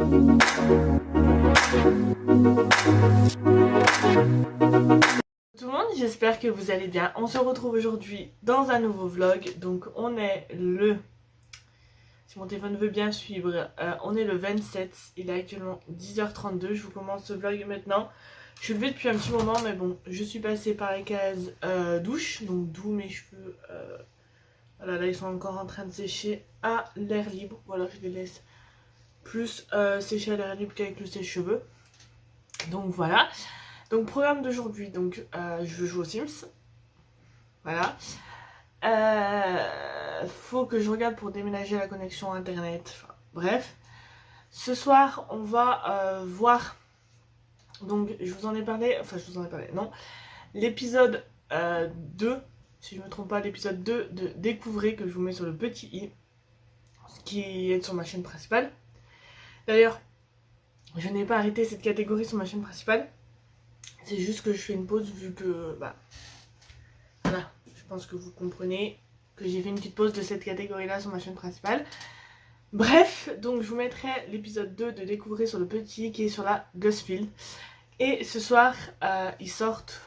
Tout le monde, j'espère que vous allez bien. On se retrouve aujourd'hui dans un nouveau vlog. Donc on est le... Si mon téléphone veut bien suivre, on est le 27. Il est actuellement 10h32. Je vous commence ce vlog maintenant. Je suis levée depuis un petit moment, mais bon, je suis passée par les cases douche. Donc d'où mes cheveux... Voilà, là ils sont encore en train de sécher à l'air libre. Voilà, je les laisse plus sécher à l'air libre qu'avec le sèche-cheveux. Donc voilà. Donc programme d'aujourd'hui, donc je veux jouer aux Sims. Voilà. Faut que je regarde pour déménager la connexion internet. Enfin, bref. Ce soir, on va voir. Donc je vous en ai parlé. Enfin, je vous en ai parlé, non. L'épisode 2, si je ne me trompe pas, l'épisode 2 de Découvrez, que je vous mets sur le petit i, qui est sur ma chaîne principale. D'ailleurs, je n'ai pas arrêté cette catégorie sur ma chaîne principale. C'est juste que je fais une pause vu que... Bah, voilà, je pense que vous comprenez que j'ai fait une petite pause de cette catégorie-là sur ma chaîne principale. Bref, donc je vous mettrai l'épisode 2 de Découvrir sur le petit qui est sur la Gusfield. Et ce soir, ils sortent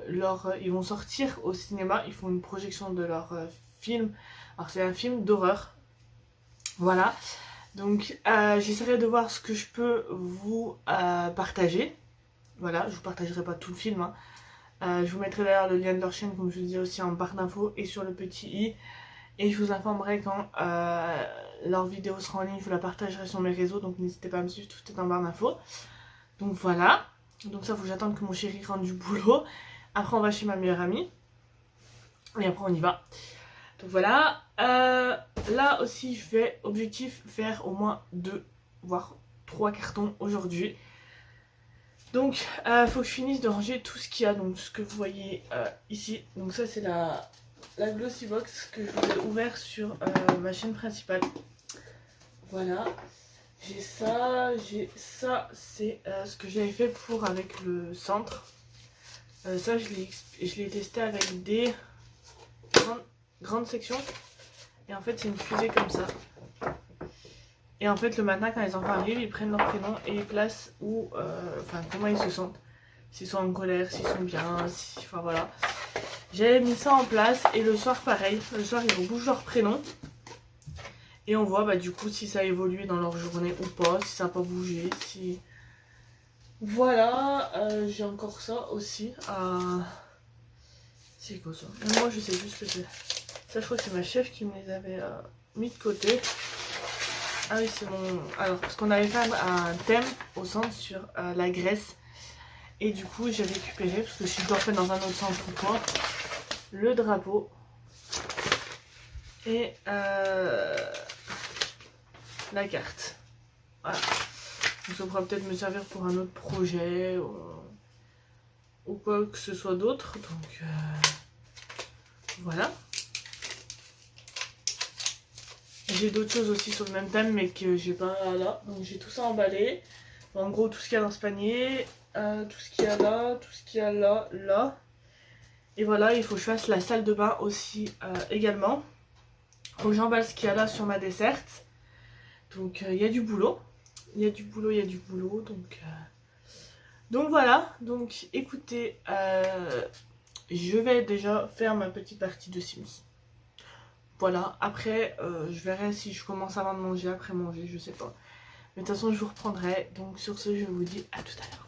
ils vont sortir au cinéma. Ils font une projection de leur film. Alors c'est un film d'horreur. Voilà. Donc j'essaierai de voir ce que je peux vous partager. Voilà, je vous partagerai pas tout le film. Hein. Je vous mettrai d'ailleurs le lien de leur chaîne, comme je vous disais, aussi en barre d'infos et sur le petit i. Et je vous informerai quand leur vidéo sera en ligne, je vous la partagerai sur mes réseaux. Donc n'hésitez pas à me suivre, tout est en barre d'infos. Donc voilà. Donc ça, faut que j'attende que mon chéri rentre du boulot. Après, on va chez ma meilleure amie. Et après, on y va. Donc voilà. Là aussi, je vais, objectif, faire au moins 2, voire 3 cartons aujourd'hui. Donc, faut que je finisse de ranger tout ce qu'il y a, donc ce que vous voyez ici. Donc ça, c'est la Glossy Box que je vous ai ouvert sur ma chaîne principale. Voilà. J'ai ça, c'est ce que j'avais fait pour avec le centre. Ça, je l'ai testé avec des grandes sections. Et en fait, c'est une fusée comme ça. Et en fait, le matin, quand les enfants arrivent, ils prennent leur prénom et ils placent où, enfin, comment ils se sentent. S'ils sont en colère, s'ils sont bien, enfin voilà. J'avais mis ça en place et le soir, pareil. Le soir, ils bougent leur prénom. Et on voit, bah, du coup, si ça a évolué dans leur journée ou pas, si ça n'a pas bougé, si... Voilà, j'ai encore ça aussi. C'est quoi ça? Moi, je sais juste ce que c'est. Ça, je crois que c'est ma chef qui me les avait mis de côté. Ah oui, c'est mon... Alors, parce qu'on avait fait un thème au centre sur la Grèce. Et du coup, j'ai récupéré, parce que si je dois faire dans un autre centre ou quoi, le drapeau. Et la carte. Voilà. Donc ça pourra peut-être me servir pour un autre projet ou quoi que ce soit d'autre. Donc voilà. J'ai d'autres choses aussi sur le même thème mais que j'ai pas là. Donc j'ai tout ça emballé. En gros tout ce qu'il y a dans ce panier, tout ce qu'il y a là, tout ce qu'il y a là, là. Et voilà, il faut que je fasse la salle de bain aussi également. Faut que j'emballe ce qu'il y a là sur ma desserte. Donc il y a du boulot. Il y a du boulot, il y a du boulot. Donc voilà. Donc écoutez, je vais déjà faire ma petite partie de Sims. Voilà, après je verrai si je commence avant de manger, après manger, je sais pas. Mais de toute façon je vous reprendrai. Donc sur ce, je vous dis à tout à l'heure.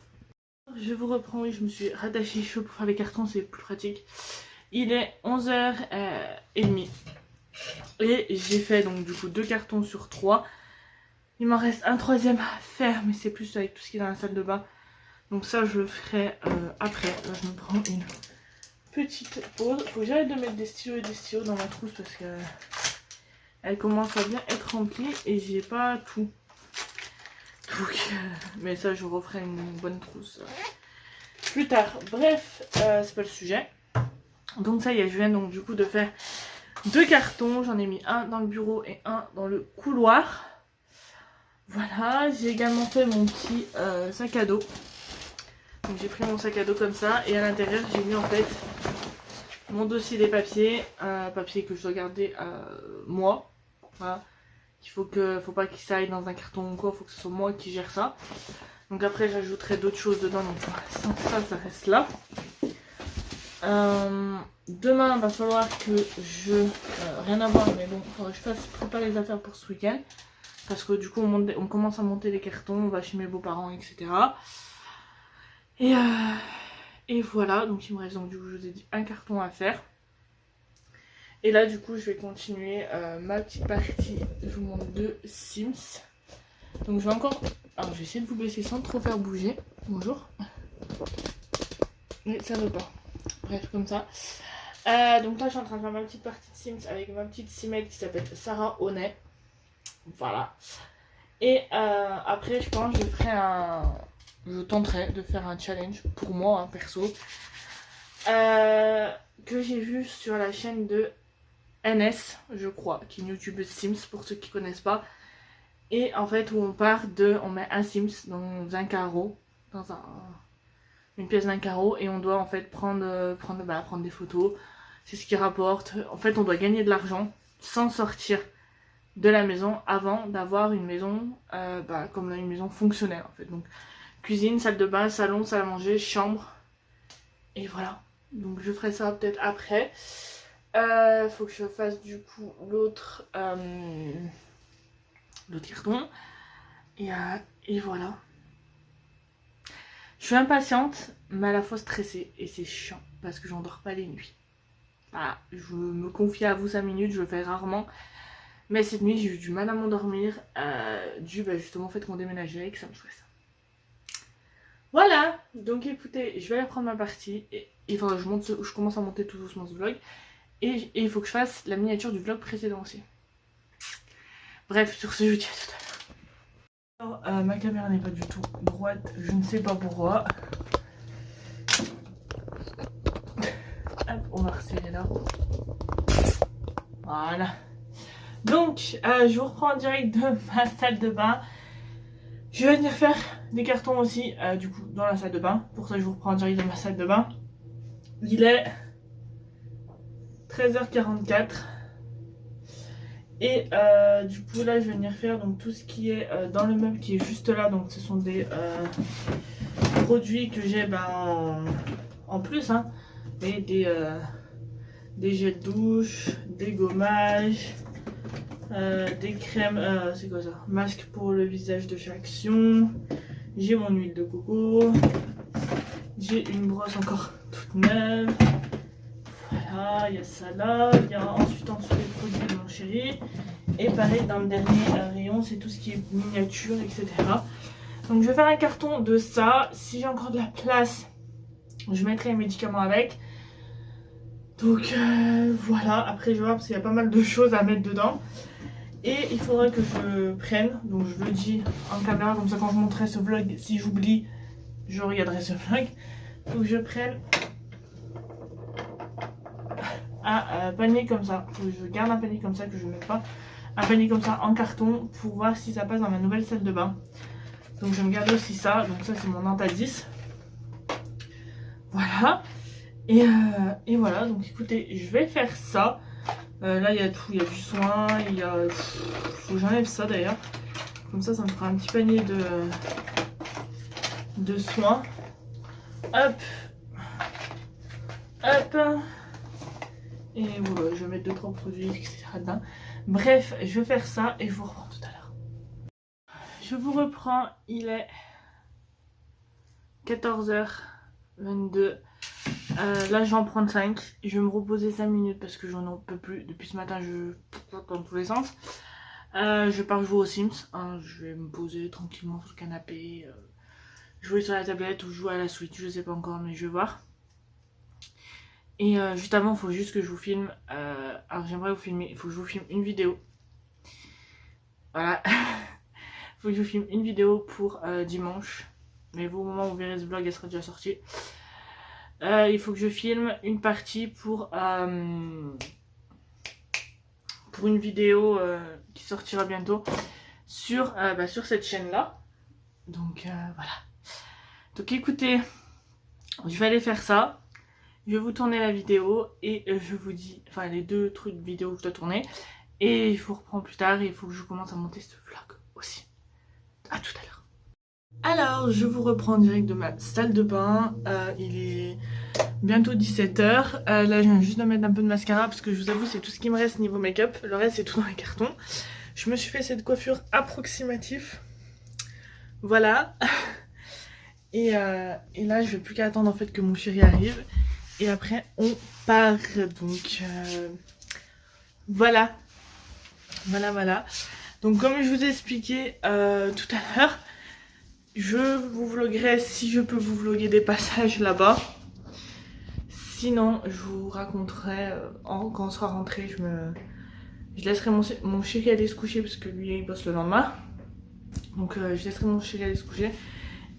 Je vous reprends, oui, je me suis rattachée les cheveux pour faire les cartons, c'est plus pratique. Il est 11h30. Et j'ai fait donc du coup 2 cartons sur 3. Il m'en reste un troisième à faire, mais c'est plus avec tout ce qui est dans la salle de bain. Donc ça je le ferai après. Là je me prends une petite pause. Faut que j'arrête de mettre des stylos et des stylos dans ma trousse parce que elle commence à bien être remplie et j'ai pas tout. Donc, mais ça je referai une bonne trousse plus tard. Bref, c'est pas le sujet. Donc ça y est, je viens donc du coup de faire 2 cartons. J'en ai mis un dans le bureau et un dans le couloir. Voilà, j'ai également fait mon petit sac à dos. Donc j'ai pris mon sac à dos comme ça et à l'intérieur j'ai mis en fait mon dossier des papiers, papier que je dois garder moi, voilà, Faut pas qu'il s'aille dans un carton ou quoi, faut que ce soit moi qui gère ça. Donc après j'ajouterai d'autres choses dedans, donc pour l'instant ça reste là. Demain, il va falloir que je... rien à voir, mais bon, il faudra que je fasse préparer les affaires pour ce week-end. Parce que du coup, on commence à monter les cartons, on va chez mes beaux-parents, etc. Et voilà, donc il me reste donc, du coup, je vous ai dit, un carton à faire. Et là, du coup, je vais continuer ma petite partie, je vous montre, de Sims. Donc je vais encore... Alors, je vais essayer de vous baisser sans trop faire bouger. Bonjour. Mais ça veut pas. Bref, comme ça. Donc là, je suis en train de faire ma petite partie de Sims avec ma petite Simette qui s'appelle Sarah Honnet. Voilà. Et après, je pense que je ferai je tenterai de faire un challenge pour moi, hein, perso. Que j'ai vu sur la chaîne de NS, je crois, qui est une youtubeuse Sims, pour ceux qui connaissent pas. Et en fait, où on met un Sims dans un carreau, dans une pièce d'un carreau, et on doit en fait prendre des photos. C'est ce qui rapporte. En fait, on doit gagner de l'argent sans sortir de la maison avant d'avoir une maison comme une maison fonctionnelle en fait. Donc cuisine, salle de bain, salon, salle à manger, chambre. Et voilà. Donc je ferai ça peut-être après. Faut que je fasse du coup l'autre carton. Et voilà. Je suis impatiente, mais à la fois stressée. Et c'est chiant, parce que j'endors pas les nuits. Voilà, je me confie à vous 5 minutes, je le fais rarement. Mais cette nuit, j'ai eu du mal à m'endormir, dû justement au fait qu'on déménageait et que ça me stresse. Voilà, donc écoutez, je vais aller prendre ma partie. Et il faudra que je commence à monter tout doucement ce vlog. Et il faut que je fasse la miniature du vlog précédent aussi. Bref, sur ce, je vous dis à tout à l'heure. Alors, ma caméra n'est pas du tout droite, je ne sais pas pourquoi. Hop, on va resserrer là. Voilà. Donc, je vous reprends en direct de ma salle de bain. Je vais venir faire des cartons aussi, du coup, dans la salle de bain. Pour ça, je vous reprends en direct de ma salle de bain. Il est 13h44. Et du coup, là, je vais venir faire donc, tout ce qui est dans le meuble qui est juste là. Donc, ce sont des produits que j'ai en plus. Hein, et des gels de douche, des gommages. Des crèmes, c'est quoi ça? Masque pour le visage de chaque action. J'ai mon huile de coco. J'ai une brosse encore toute neuve. Voilà, il y a ça là. Il y a ensuite en dessous les produits de mon chéri. Et pareil, dans le dernier rayon, c'est tout ce qui est miniature, etc. Donc je vais faire un carton de ça. Si j'ai encore de la place, je mettrai les médicaments avec. Donc voilà, après je vais voir parce qu'il y a pas mal de choses à mettre dedans. Et il faudra que je prenne, donc je le dis en caméra, comme ça quand je montrerai ce vlog, si j'oublie, je regarderai ce vlog. Faut que je prenne un panier comme ça. Faut que je garde un panier comme ça, que je ne mette pas. Un panier comme ça en carton pour voir si ça passe dans ma nouvelle salle de bain. Donc je vais me garder aussi ça, donc ça c'est mon Anta 10. Voilà. Et voilà, donc écoutez, je vais faire ça. Là il y a tout, il y a du soin, il y a... Faut que j'enlève ça d'ailleurs. Comme ça me fera un petit panier de soins. Hop. Hop. Et voilà, je vais mettre 2-3 produits, etc. dedans. Bref, je vais faire ça et je vous reprends tout à l'heure. Je vous reprends, il est 14h22. Là je vais en prendre 5. Je vais me reposer 5 minutes parce que j'en peux plus. Depuis ce matin je dans tous les sens. Je pars jouer aux Sims. Hein. Je vais me poser tranquillement sur le canapé. Jouer sur la tablette ou jouer à la Switch. Je sais pas encore mais je vais voir. Et juste avant il faut juste que je vous filme. Alors j'aimerais vous filmer. Il faut que je vous filme une vidéo. Voilà. Il faut que je vous filme une vidéo pour dimanche. Mais vous au moment où vous verrez ce vlog elle sera déjà sortie. Il faut que je filme une partie pour une vidéo qui sortira bientôt sur cette chaîne là. Donc voilà. Donc écoutez, je vais aller faire ça. Je vais vous tourner la vidéo et je vous dis, enfin les 2 trucs vidéo que je dois tourner. Et je vous reprends plus tard et il faut que je commence à monter ce vlog aussi. À tout à l'heure. Alors, je vous reprends en direct de ma salle de bain. Il est bientôt 17h. Là, je viens juste de mettre un peu de mascara parce que je vous avoue, c'est tout ce qui me reste niveau make-up. Le reste, c'est tout dans les cartons. Je me suis fait cette coiffure approximative. Voilà. Et là, je vais plus qu'à attendre en fait que mon chéri arrive. Et après, on part. Donc, voilà. Voilà. Donc, comme je vous ai expliqué tout à l'heure, je vous vloguerai si je peux vous vloguer des passages là-bas. Sinon, je vous raconterai quand on sera rentré. Je laisserai mon chéri aller se coucher parce que lui, il bosse le lendemain. Donc, je laisserai mon chéri aller se coucher.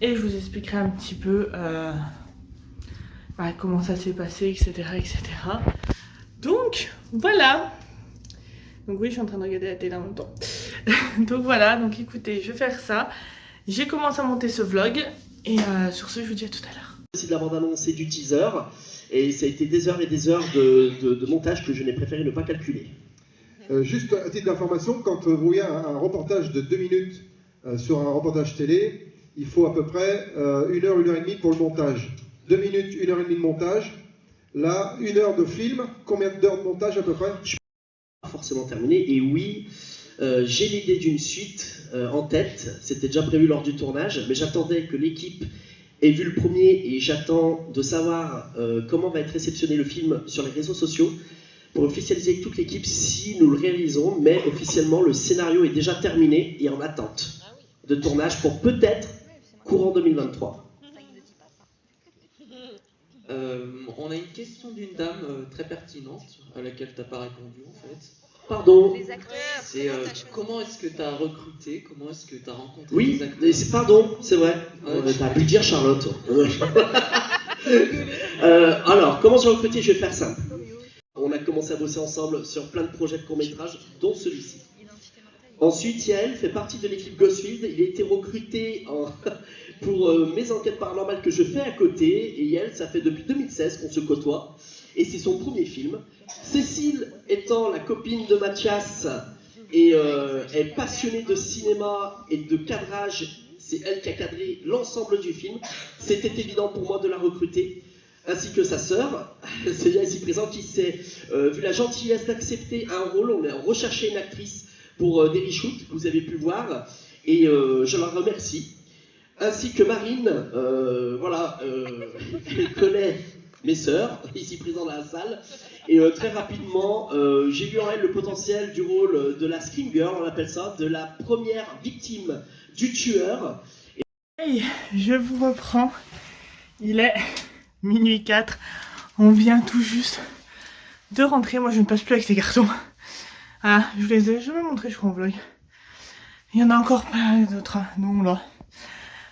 Et je vous expliquerai un petit peu comment ça s'est passé, etc. Donc, voilà. Donc oui, je suis en train de regarder la télé en même temps. Donc voilà, donc écoutez, je vais faire ça. J'ai commencé à monter ce vlog. Et sur ce, je vous dis à tout à l'heure. C'est de la bande-annonce et du teaser. Et ça a été des heures et des heures de montage que je n'ai préféré ne pas calculer. Juste à titre d'information, quand vous voyez un reportage de 2 minutes sur un reportage télé, il faut à peu près 1 heure, 1 heure et demie pour le montage. 2 minutes, 1 heure et demie de montage. Là, 1 heure de film, combien d'heures de montage à peu près? Je ne suis pas forcément terminé. Et oui, j'ai l'idée d'une suite en tête. C'était déjà prévu lors du tournage, mais j'attendais que l'équipe ait vu le premier et j'attends de savoir comment va être réceptionné le film sur les réseaux sociaux pour officialiser avec toute l'équipe si nous le réalisons. Mais officiellement, le scénario est déjà terminé et en attente de tournage pour peut-être courant 2023. On a une question d'une dame très pertinente à laquelle tu n'as pas répondu en fait. Pardon. C'est comment est-ce que tu as recruté, comment est-ce que tu as rencontré Oui, les acteurs? pardon, c'est vrai. T'as pu le dire, Charlotte. Alors, comment j'ai recruté? Je vais faire simple. On a commencé à bosser ensemble sur plein de projets de court-métrage, dont celui-ci. Ensuite, Yael fait partie de l'équipe Ghostfield. Il a été recruté pour mes enquêtes paranormales que je fais à côté. Et Yael, ça fait depuis 2016 qu'on se côtoie. Et c'est son premier film. Cécile étant la copine de Mathias et est passionnée de cinéma et de cadrage. C'est elle qui a cadré l'ensemble du film. C'était évident pour moi de la recruter. Ainsi que sa sœur, Célia ici présente, qui s'est vu la gentillesse d'accepter un rôle. On a recherché une actrice pour des reshoots que vous avez pu voir. Et je la remercie. Ainsi que Marine, elle connaît mes sœurs, ici présentes dans la salle. Et très rapidement, j'ai vu en elle le potentiel du rôle de la Scream Girl, on appelle ça, de la première victime du tueur. Hey, je vous reprends. Il est minuit 4. On vient tout juste de rentrer. Moi, je ne passe plus avec ces cartons. Ah, je les ai jamais montrés, je crois, en vlog. Il y en a encore plein d'autres. Non, là.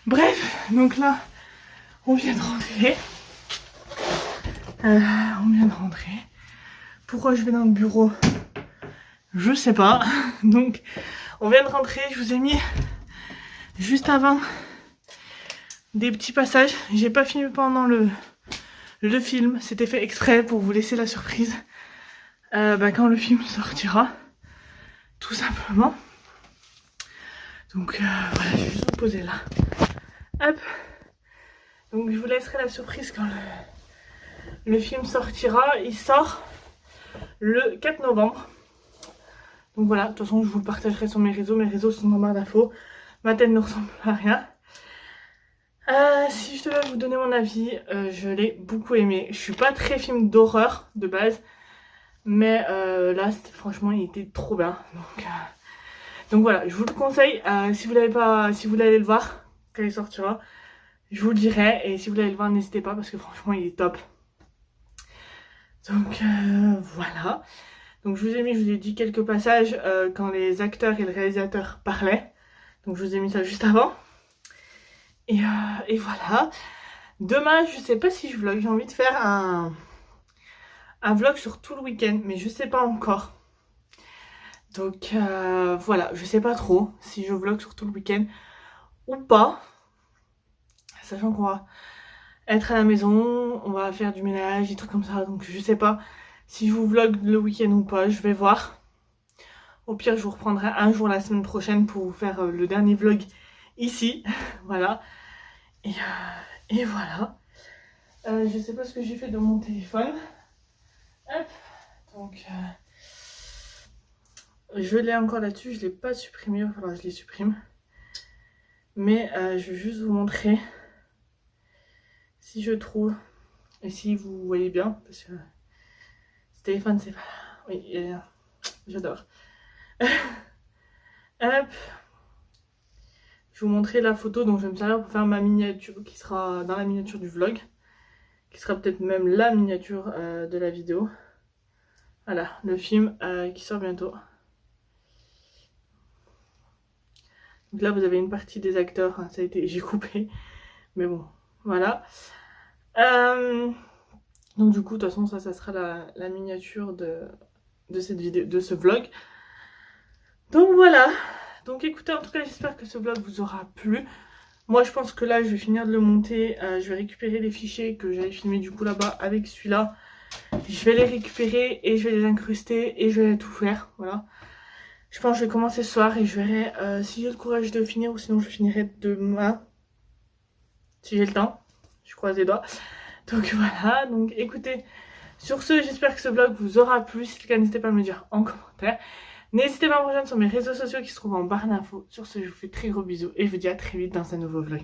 Bref, donc là, on vient de rentrer. Pourquoi je vais dans le bureau? Je sais pas. Donc, on vient de rentrer. Je vous ai mis juste avant des petits passages. J'ai pas filmé pendant le film. C'était fait exprès pour vous laisser la surprise. Quand le film sortira. Tout simplement. Donc, voilà, je vais juste vous poser là. Hop. Donc, je vous laisserai la surprise quand le film sortira. Il sort le 4 novembre. Donc voilà, de toute façon je vous le partagerai sur mes réseaux. Mes réseaux sont en barre d'infos. Ma tête ne ressemble à rien. Si je devais vous donner mon avis, je l'ai beaucoup aimé. Je suis pas très film d'horreur de base. Mais là, franchement, il était trop bien. Donc voilà, je vous le conseille. Si vous voulez aller le voir quand il sortira, je vous le dirai. Et si vous voulez aller le voir, n'hésitez pas parce que franchement, il est top. Donc voilà. Donc je vous ai dit quelques passages quand les acteurs et le réalisateur parlaient. Donc je vous ai mis ça juste avant. Et voilà. Demain, je sais pas si je vlog. J'ai envie de faire un vlog sur tout le week-end. Mais je sais pas encore. Donc voilà. Je sais pas trop si je vlog sur tout le week-end ou pas. Sachant qu'on va être à la maison, on va faire du ménage, des trucs comme ça. Donc je sais pas si je vous vlog le week-end ou pas, je vais voir. Au pire, je vous reprendrai un jour la semaine prochaine pour vous faire le dernier vlog ici. Voilà. Et voilà. Je sais pas ce que j'ai fait de mon téléphone. Hop. Donc, je l'ai encore là-dessus. Je l'ai pas supprimé. Il va falloir que je les supprime. Mais je vais juste vous montrer si je trouve et si vous voyez bien. Parce que ce téléphone, c'est... Oui, j'adore. Hop. Je vais vous montrer la photo, donc je vais me servir pour faire ma miniature qui sera dans la miniature du vlog, qui sera peut-être même la miniature de la vidéo. Voilà, le film qui sort bientôt. Donc là vous avez une partie des acteurs, hein, ça a été, j'ai coupé, mais bon, voilà. Donc du coup, de toute façon, ça sera la miniature de cette vidéo, de ce vlog. Donc voilà. Donc écoutez, en tout cas, j'espère que ce vlog vous aura plu. Moi, je pense que là, je vais finir de le monter. Je vais récupérer les fichiers que j'avais filmés du coup là-bas avec celui-là. Je vais les récupérer et je vais les incruster et je vais tout faire. Voilà. Je pense que je vais commencer ce soir et je verrai si j'ai le courage de finir ou sinon je finirai demain. Si j'ai le temps. Je croise les doigts. Donc voilà. Donc écoutez, sur ce, j'espère que ce vlog vous aura plu. Si c'est le cas, n'hésitez pas à me le dire en commentaire. N'hésitez pas à me rejoindre sur mes réseaux sociaux qui se trouvent en barre d'infos. Sur ce, je vous fais très gros bisous et je vous dis à très vite dans un nouveau vlog.